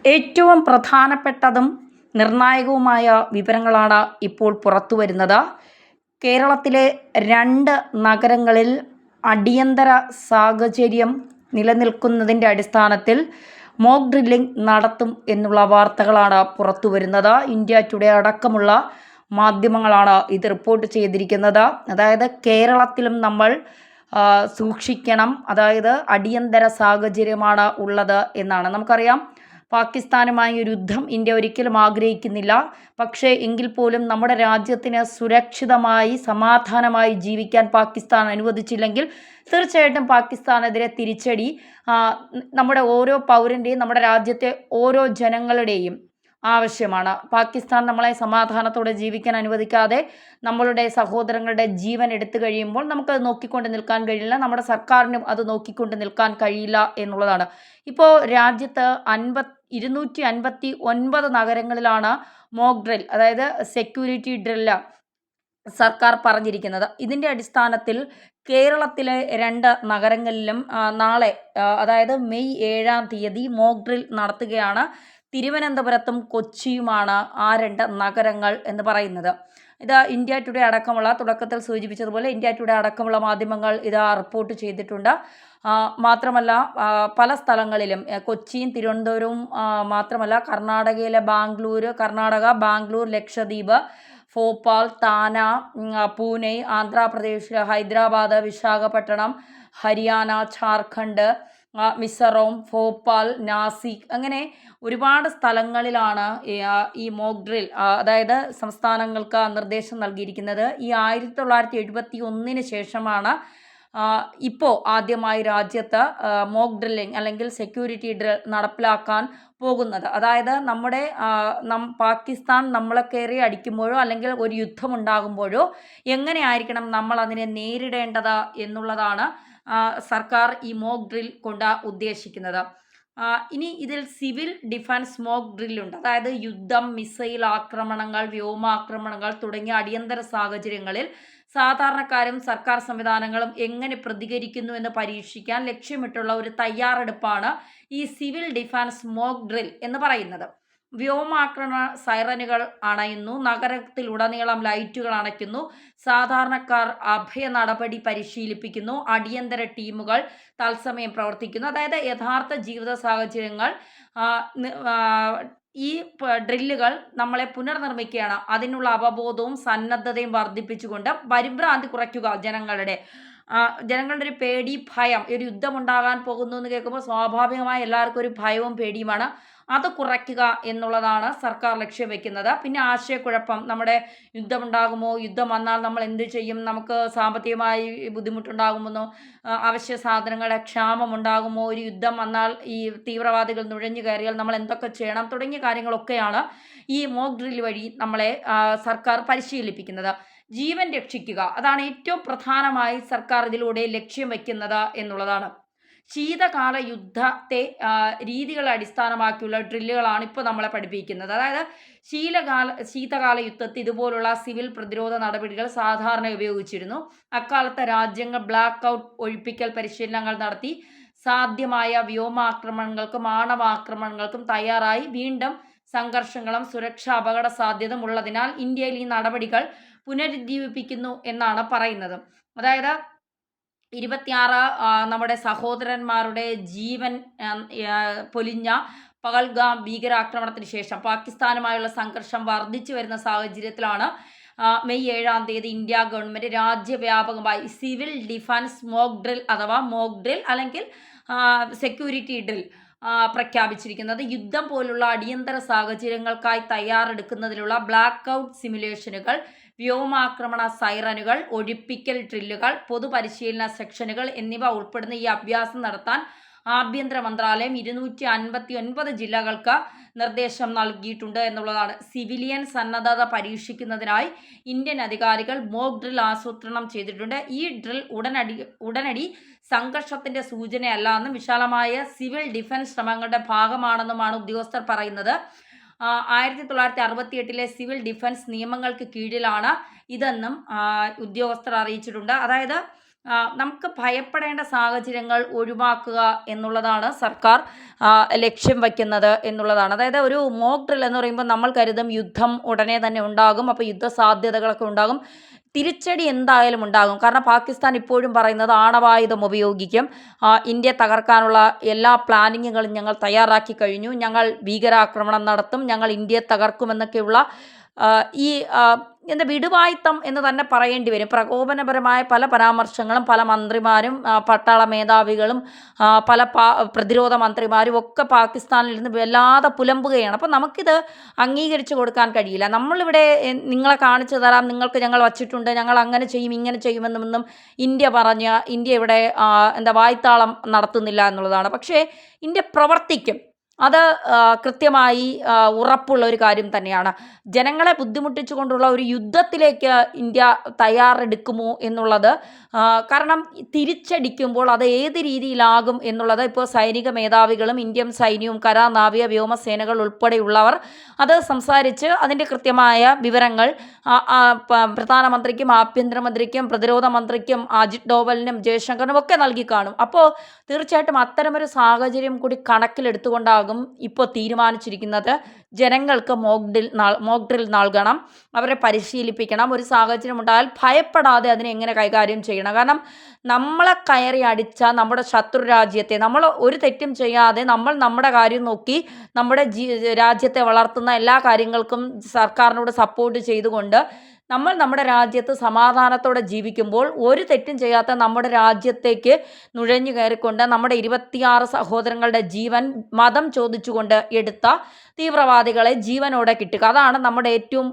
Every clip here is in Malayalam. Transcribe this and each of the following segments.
ഏറ്റവും പ്രധാനപ്പെട്ടതും നിർണായകവുമായ വിവരങ്ങളാണ് ഇപ്പോൾ പുറത്തു വരുന്നത്. കേരളത്തിലെ 2 നഗരങ്ങളിൽ അടിയന്തര സാഹചര്യം നിലനിൽക്കുന്നതിൻ്റെ അടിസ്ഥാനത്തിൽ മോക്ക് ഡ്രില്ലിംഗ് നടത്തും എന്നുള്ള വാർത്തകളാണ് പുറത്തു വരുന്നത്. ഇന്ത്യ ടുഡേ അടക്കമുള്ള മാധ്യമങ്ങളാണ് ഇത് റിപ്പോർട്ട് ചെയ്തിരിക്കുന്നത്. അതായത് കേരളത്തിലും നമ്മൾ സൂക്ഷിക്കണം, അതായത് അടിയന്തര സാഹചര്യമാണ് ഉള്ളത് എന്നാണ്. നമുക്കറിയാം, പാകിസ്ഥാനുമായി ഒരു യുദ്ധം ഇന്ത്യ ഒരിക്കലും ആഗ്രഹിക്കുന്നില്ല. പക്ഷേ എങ്കിൽ പോലും നമ്മുടെ രാജ്യത്തിന് സുരക്ഷിതമായി സമാധാനമായി ജീവിക്കാൻ പാകിസ്ഥാൻ അനുവദിച്ചില്ലെങ്കിൽ തീർച്ചയായിട്ടും പാകിസ്ഥാനെതിരെ തിരിച്ചടി നമ്മുടെ ഓരോ പൗരൻ്റെയും നമ്മുടെ രാജ്യത്തെ ഓരോ ജനങ്ങളുടെയും ആവശ്യമാണ്. പാകിസ്ഥാൻ നമ്മളെ സമാധാനത്തോടെ ജീവിക്കാൻ അനുവദിക്കാതെ നമ്മളുടെ സഹോദരങ്ങളുടെ ജീവൻ എടുത്തു കഴിയുമ്പോൾ നമുക്കത് നോക്കിക്കൊണ്ട് നിൽക്കാൻ കഴിയില്ല. നമ്മുടെ സർക്കാരിനും അത് നോക്കിക്കൊണ്ട് നിൽക്കാൻ കഴിയില്ല എന്നുള്ളതാണ്. ഇപ്പോൾ രാജ്യത്ത് 259 നഗരങ്ങളിലാണ് മോക്ക് ഡ്രിൽ, അതായത് സെക്യൂരിറ്റി ഡ്രില്ല് സർക്കാർ പറഞ്ഞിരിക്കുന്നത്. ഇതിൻ്റെ അടിസ്ഥാനത്തിൽ കേരളത്തിലെ 2 നഗരങ്ങളിലും നാളെ, അതായത് മെയ് 7-ാം തീയതി മോക്ക് ഡ്രിൽ നടത്തുകയാണ്. തിരുവനന്തപുരത്തും കൊച്ചിയുമാണ് ആ 2 നഗരങ്ങൾ എന്ന് പറയുന്നത്. ഇത് ഇന്ത്യ ടുഡേ അടക്കമുള്ള, തുടക്കത്തിൽ സൂചിപ്പിച്ചതുപോലെ ഇന്ത്യ ടുഡേ അടക്കമുള്ള മാധ്യമങ്ങൾ ഇത് റിപ്പോർട്ട് ചെയ്തിട്ടുണ്ട്. മാത്രമല്ല പല സ്ഥലങ്ങളിലും, കൊച്ചിയും തിരുവനന്തപുരവും മാത്രമല്ല, കർണാടകയിലെ ബാംഗ്ലൂർ, ലക്ഷദ്വീപ്, ഭോപ്പാൽ, താന, പൂനെ, ആന്ധ്രാപ്രദേശ്, ഹൈദരാബാദ്, വിശാഖപട്ടണം, ഹരിയാന, ഝാർഖണ്ഡ്, മിസോറം, ഭോപ്പാൽ, നാസിക്, അങ്ങനെ ഒരുപാട് സ്ഥലങ്ങളിലാണ് ഈ മോക്ക് ഡ്രിൽ, അതായത് സംസ്ഥാനങ്ങൾക്ക് നിർദ്ദേശം നൽകിയിരിക്കുന്നത്. ഈ 1971 ശേഷമാണ് ഇപ്പോൾ ആദ്യമായി രാജ്യത്ത് മോക്ക് ഡ്രില്ലിംഗ് അല്ലെങ്കിൽ സെക്യൂരിറ്റി ഡ്രിൽ നടപ്പിലാക്കാൻ പോകുന്നത്. അതായത് നമ്മുടെ പാകിസ്ഥാൻ നമ്മളെ കയറി അടിക്കുമ്പോഴോ അല്ലെങ്കിൽ ഒരു യുദ്ധമുണ്ടാകുമ്പോഴോ എങ്ങനെയായിരിക്കണം നമ്മൾ അതിനെ നേരിടേണ്ടത് എന്നുള്ളതാണ് സർക്കാർ ഈ മോക്ക് ഡ്രിൽ കൊണ്ട് ഉദ്ദേശിക്കുന്നത്. ഇനി ഇതിൽ സിവിൽ ഡിഫൻസ് മോക്ക് ഡ്രില്ലുണ്ട്. അതായത് യുദ്ധം, മിസൈൽ ആക്രമണങ്ങൾ, വ്യോമാക്രമണങ്ങൾ തുടങ്ങിയ അടിയന്തര സാഹചര്യങ്ങളിൽ സാധാരണക്കാരും സർക്കാർ സംവിധാനങ്ങളും എങ്ങനെ പ്രതികരിക്കുന്നു എന്ന് പരീക്ഷിക്കാൻ ലക്ഷ്യമിട്ടുള്ള ഒരു തയ്യാറെടുപ്പാണ് ഈ സിവിൽ ഡിഫൻസ് മോക്ക് ഡ്രിൽ എന്ന് പറയുന്നത്. വ്യോമാക്രമണ സൈറനുകൾ അണയുന്നു, നഗരത്തിലുടനീളം ലൈറ്റുകൾ അണയ്ക്കുന്നു, സാധാരണക്കാർ അഭയ നടപടി പരിശീലിപ്പിക്കുന്നു, അടിയന്തര ടീമുകൾ തത്സമയം പ്രവർത്തിക്കുന്നു. അതായത് യഥാർത്ഥ ജീവിത സാഹചര്യങ്ങൾ ഈ ഡ്രില്ലുകൾ നമ്മളെ പുനർനിർമ്മിക്കുകയാണ്. അതിനുള്ള അവബോധവും സന്നദ്ധതയും വർദ്ധിപ്പിച്ചുകൊണ്ട് പരിഭ്രാന്തി കുറയ്ക്കുക. ജനങ്ങളുടെ ഒരു പേടി, ഭയം, ഒരു യുദ്ധമുണ്ടാകാൻ പോകുന്നു എന്ന് കേൾക്കുമ്പോൾ സ്വാഭാവികമായി എല്ലാവർക്കും ഒരു ഭയവും പേടിയുമാണ്. അത് കുറയ്ക്കുക എന്നുള്ളതാണ് സർക്കാർ ലക്ഷ്യം വെക്കുന്നത്. പിന്നെ ആശയക്കുഴപ്പം, നമ്മുടെ യുദ്ധമുണ്ടാകുമോ, യുദ്ധം വന്നാൽ നമ്മൾ എന്ത് ചെയ്യും, നമുക്ക് സാമ്പത്തികമായി ബുദ്ധിമുട്ടുണ്ടാകുമെന്നോ, അവശ്യ സാധനങ്ങളുടെ ക്ഷാമം ഉണ്ടാകുമോ, ഒരു യുദ്ധം വന്നാൽ ഈ തീവ്രവാദികൾ നുഴഞ്ഞു കയറിയാൽ നമ്മൾ എന്തൊക്കെ ചെയ്യണം തുടങ്ങിയ കാര്യങ്ങളൊക്കെയാണ് ഈ മോക്ക് ഡ്രിൽ വഴി നമ്മളെ സർക്കാർ പരിശീലിപ്പിക്കുന്നത്. ജീവൻ രക്ഷിക്കുക, അതാണ് ഏറ്റവും പ്രധാനമായി സർക്കാർ ഇതിലൂടെ ലക്ഷ്യം വയ്ക്കുന്നത് എന്നുള്ളതാണ്. ശീതകാല യുദ്ധത്തെ രീതികളെ അടിസ്ഥാനമാക്കിയുള്ള ഡ്രില്ലുകളാണ് ഇപ്പോൾ നമ്മളെ പഠിപ്പിക്കുന്നത്. അതായത് ശീതകാല യുദ്ധത്തിൽ ഇതുപോലുള്ള സിവിൽ പ്രതിരോധ നടപടികൾ സാധാരണ ഉപയോഗിച്ചിരുന്നു. അക്കാലത്ത് രാജ്യങ്ങൾ ബ്ലാക്ക് ഔട്ട് ഒഴിപ്പിക്കൽ പരിശീലനങ്ങൾ നടത്തി സാധ്യമായ വ്യോമാക്രമണങ്ങൾക്കും ആണവാക്രമണങ്ങൾക്കും തയ്യാറായി. വീണ്ടും സംഘർഷങ്ങളും സുരക്ഷാ അപകട സാധ്യതയും ഉള്ളതിനാൽ ഇന്ത്യയിൽ ഈ നടപടികൾ പുനരുജ്ജീവിപ്പിക്കുന്നു എന്നാണ് പറയുന്നത്. അതായത് 26 നമ്മുടെ സഹോദരന്മാരുടെ ജീവൻ പൊലിഞ്ഞ പഹൽഗാം ഭീകരാക്രമണത്തിന് ശേഷം പാകിസ്ഥാനുമായുള്ള സംഘർഷം വർദ്ധിച്ചു വരുന്ന സാഹചര്യത്തിലാണ് മെയ് 7-ാം തീയതി ഇന്ത്യ ഗവൺമെൻറ് രാജ്യവ്യാപകമായി സിവിൽ ഡിഫൻസ് മോക്ക് ഡ്രിൽ അഥവാ മോക്ക് ഡ്രിൽ അല്ലെങ്കിൽ സെക്യൂരിറ്റി ഡ്രിൽ പ്രഖ്യാപിച്ചിരിക്കുന്നത്. യുദ്ധം പോലുള്ള അടിയന്തര സാഹചര്യങ്ങൾക്കായി തയ്യാറെടുക്കുന്നതിലുള്ള ബ്ലാക്ക് ഔട്ട് സിമുലേഷനുകൾ, വ്യോമാക്രമണ സൈറനുകൾ, ഒഴിപ്പിക്കൽ ഡ്രില്ലുകൾ, പൊതുപരിശീലന സെക്ഷനുകൾ എന്നിവ ഉൾപ്പെടുന്ന ഈ അഭ്യാസം നടത്താൻ ആഭ്യന്തര മന്ത്രാലയം 259 ജില്ലകൾക്ക് നിർദ്ദേശം നൽകിയിട്ടുണ്ട് എന്നുള്ളതാണ്. സിവിലിയൻ സന്നദ്ധത പരീക്ഷിക്കുന്നതിനായി ഇന്ത്യൻ അധികാരികൾ മോക്ക് ഡ്രിൽ ആസൂത്രണം ചെയ്തിട്ടുണ്ട്. ഈ ഡ്രിൽ ഉടനടി സംഘർഷത്തിന്റെ സൂചനയല്ല എന്നും വിശാലമായ സിവിൽ ഡിഫൻസ് ശ്രമങ്ങളുടെ ഭാഗമാണെന്നുമാണ് ഉദ്യോഗസ്ഥർ പറയുന്നത്. 1968 സിവിൽ ഡിഫൻസ് നിയമങ്ങൾക്ക് കീഴിലാണ് ഇതെന്നും ഉദ്യോഗസ്ഥർ അറിയിച്ചിട്ടുണ്ട്. അതായത് നമുക്ക് ഭയപ്പെടേണ്ട സാഹചര്യങ്ങൾ ഒഴിവാക്കുക എന്നുള്ളതാണ് സർക്കാർ ലക്ഷ്യം വയ്ക്കുന്നത് എന്നുള്ളതാണ്. അതായത് ഒരു മോക്ക് ഡ്രിൽ എന്ന് പറയുമ്പോൾ നമ്മൾ കരുതും യുദ്ധം ഉടനെ തന്നെ ഉണ്ടാകും, അപ്പോൾ യുദ്ധ സാധ്യതകളൊക്കെ ഉണ്ടാകും, തിരിച്ചടി എന്തായാലും ഉണ്ടാകും. കാരണം പാകിസ്ഥാൻ ഇപ്പോഴും പറയുന്നത് ആണവായുധം ഉപയോഗിക്കും, ഇന്ത്യ തകർക്കാനുള്ള എല്ലാ പ്ലാനിങ്ങുകളും ഞങ്ങൾ തയ്യാറാക്കി കഴിഞ്ഞു, ഞങ്ങൾ ഭീകരാക്രമണം നടത്തും, ഞങ്ങൾ ഇന്ത്യയെ തകർക്കുമെന്നൊക്കെയുള്ള ഈ എന്താ വിടുവായിത്തം എന്ന് തന്നെ പറയേണ്ടി വരും. പ്രകോപനപരമായ പല പരാമർശങ്ങളും പല മന്ത്രിമാരും പട്ടാള മേധാവികളും പല പ്രതിരോധ മന്ത്രിമാരും ഒക്കെ പാകിസ്ഥാനിൽ നിന്ന് വല്ലാതെ പുലമ്പുകയാണ്. അപ്പോൾ നമുക്കിത് അംഗീകരിച്ചു കൊടുക്കാൻ കഴിയില്ല. നമ്മളിവിടെ നിങ്ങളെ കാണിച്ചു തരാം, നിങ്ങൾക്ക് ഞങ്ങൾ വച്ചിട്ടുണ്ട്, ഞങ്ങൾ അങ്ങനെ ചെയ്യും ഇങ്ങനെ ചെയ്യുമെന്നൊന്നും ഇന്ത്യ ഇവിടെ എന്താ വായ്ത്താളം നടത്തുന്നില്ല എന്നുള്ളതാണ്. പക്ഷേ ഇന്ത്യ പ്രവർത്തിക്കും, അത് കൃത്യമായി ഉറപ്പുള്ള ഒരു കാര്യം തന്നെയാണ്. ജനങ്ങളെ ബുദ്ധിമുട്ടിച്ചുകൊണ്ടുള്ള ഒരു യുദ്ധത്തിലേക്ക് ഇന്ത്യ തയ്യാറെടുക്കുമോ എന്നുള്ളത്, കാരണം തിരിച്ചടിക്കുമ്പോൾ അത് ഏത് രീതിയിലാകും എന്നുള്ളത് ഇപ്പോൾ സൈനിക മേധാവികളും ഇന്ത്യൻ സൈന്യവും കര നാവിക വ്യോമസേനകൾ ഉൾപ്പെടെയുള്ളവർ അത് സംസാരിച്ച് അതിൻ്റെ കൃത്യമായ വിവരങ്ങൾ പ്രധാനമന്ത്രിക്കും ആഭ്യന്തരമന്ത്രിക്കും പ്രതിരോധ മന്ത്രിക്കും അജിത് ഡോവലിനും ജയശങ്കറിനും ഒക്കെ നൽകി കാണും. അപ്പോൾ തീർച്ചയായിട്ടും അത്തരമൊരു സാഹചര്യം കൂടി കണക്കിലെടുത്തുകൊണ്ടാകും ഇപ്പോൾ തീരുമാനിച്ചിരിക്കുന്നത്. ജനങ്ങൾക്ക് മോക്ക് ഡ്രിൽ നൽകണം, അവരെ പരിശീലിപ്പിക്കണം. ഒരു സാഹചര്യം ഉണ്ടായാൽ ഭയപ്പെടാതെ അതിനെ എങ്ങനെ കൈകാര്യം ചെയ്യണം. കാരണം നമ്മളെ കയറി അടിച്ച നമ്മുടെ ശത്രു രാജ്യത്തെ, നമ്മൾ ഒരു തെറ്റും ചെയ്യാതെ നമ്മൾ നമ്മുടെ കാര്യം നോക്കി നമ്മുടെ രാജ്യത്തെ വളർത്തുന്ന എല്ലാ കാര്യങ്ങൾക്കും സർക്കാരിനോട് സപ്പോർട്ട് ചെയ്തുകൊണ്ട് നമ്മൾ നമ്മുടെ രാജ്യത്ത് സമാധാനത്തോടെ ജീവിക്കുമ്പോൾ ഒരു തെറ്റും ചെയ്യാത്ത നമ്മുടെ രാജ്യത്തേക്ക് നുഴഞ്ഞു കയറിക്കൊണ്ട് നമ്മുടെ 26 സഹോദരങ്ങളുടെ ജീവൻ മതം ചോദിച്ചുകൊണ്ട് എടുത്ത തീവ്രവാദികളെ ജീവനോടെ കിട്ടുക, അതാണ് നമ്മുടെ ഏറ്റവും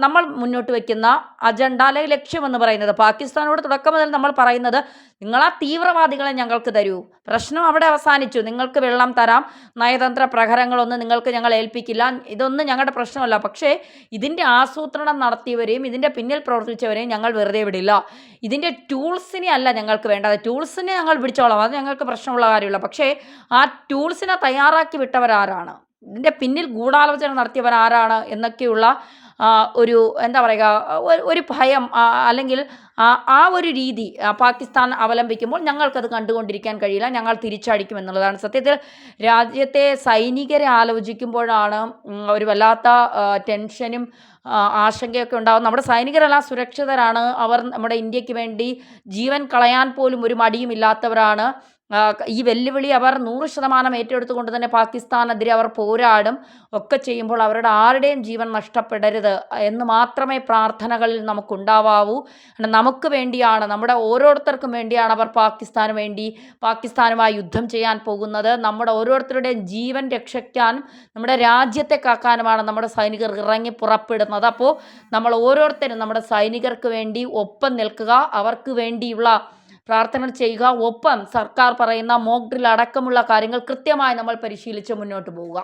നമ്മൾ മുന്നോട്ട് വയ്ക്കുന്ന അജണ്ട അല്ലെങ്കിൽ ലക്ഷ്യമെന്ന് പറയുന്നത്. പാകിസ്ഥാനോട് തുടക്കം മുതൽ നമ്മൾ പറയുന്നത്, നിങ്ങൾ ആ തീവ്രവാദികളെ ഞങ്ങൾക്ക് തരൂ, പ്രശ്നം അവിടെ അവസാനിച്ചു, നിങ്ങൾക്ക് വെള്ളം തരാം, നയതന്ത്ര പ്രഹരങ്ങളൊന്നും നിങ്ങൾക്ക് ഞങ്ങൾ ഏൽപ്പിക്കില്ല, ഇതൊന്നും ഞങ്ങളുടെ പ്രശ്നമല്ല. പക്ഷേ ഇതിൻ്റെ ആസൂത്രണം നടത്തിയവരെയും ഇതിൻ്റെ പിന്നിൽ പ്രവർത്തിച്ചവരെയും ഞങ്ങൾ വെറുതെ വിടില്ല. ഇതിൻ്റെ ടൂൾസിനെ അല്ല ഞങ്ങൾക്ക് വേണ്ടത്, ടൂൾസിനെ ഞങ്ങൾ പിടിച്ചോളാം, അത് ഞങ്ങൾക്ക് പ്രശ്നമുള്ള കാര്യമില്ല. പക്ഷേ ആ ടൂൾസിനെ തയ്യാറാക്കി വിട്ടവരാരാണ്, ഇതിൻ്റെ പിന്നിൽ ഗൂഢാലോചന നടത്തിയവരാരാണ് എന്നൊക്കെയുള്ള ഒരു എന്താ പറയുക, ഒരു ഭയം അല്ലെങ്കിൽ ആ ഒരു രീതി പാകിസ്ഥാൻ അവലംബിക്കുമ്പോൾ ഞങ്ങൾക്കത് കണ്ടുകൊണ്ടിരിക്കാൻ കഴിയില്ല, ഞങ്ങൾ തിരിച്ചടിക്കുമെന്നുള്ളതാണ്. സത്യത്തിൽ രാജ്യത്തെ സൈനികരെ ആലോചിക്കുമ്പോഴാണ് ഒരു വല്ലാത്ത ടെൻഷനും ആശങ്കയൊക്കെ ഉണ്ടാകും. നമ്മുടെ സൈനികരെല്ലാം സുരക്ഷിതരാണ്, അവർ നമ്മുടെ ഇന്ത്യക്ക് വേണ്ടി ജീവൻ കളയാൻ പോലും ഒരു മടിയുമില്ലാത്തവരാണ്. ഈ വെല്ലുവിളി അവർ 100% ഏറ്റെടുത്തുകൊണ്ട് തന്നെ പാകിസ്ഥാനെതിരെ അവർ പോരാടും ഒക്കെ ചെയ്യുമ്പോൾ അവരുടെ ആരുടെയും ജീവൻ നഷ്ടപ്പെടരുത് എന്ന് മാത്രമേ പ്രാർത്ഥനകളിൽ നമുക്കുണ്ടാവാവൂ. നമുക്ക് വേണ്ടിയാണ്, നമ്മുടെ ഓരോരുത്തർക്കും വേണ്ടിയാണ് അവർ പാകിസ്ഥാനുമായി യുദ്ധം ചെയ്യാൻ പോകുന്നത്. നമ്മുടെ ഓരോരുത്തരുടെയും ജീവൻ രക്ഷിക്കാനും നമ്മുടെ രാജ്യത്തെ കാക്കാനുമാണ് നമ്മുടെ സൈനികർ ഇറങ്ങി പുറപ്പെടുന്നത്. അപ്പോൾ നമ്മൾ ഓരോരുത്തരും നമ്മുടെ സൈനികർക്ക് വേണ്ടി ഒപ്പം നിൽക്കുക, അവർക്ക് വേണ്ടിയുള്ള പ്രാർത്ഥന ചെയ്യുക, ഒപ്പം സർക്കാർ പറയുന്ന മോക്ക് ഡ്രിൽ അടക്കമുള്ള കാര്യങ്ങൾ കൃത്യമായി നമ്മൾ പരിശീലിച്ച് മുന്നോട്ട് പോവുക.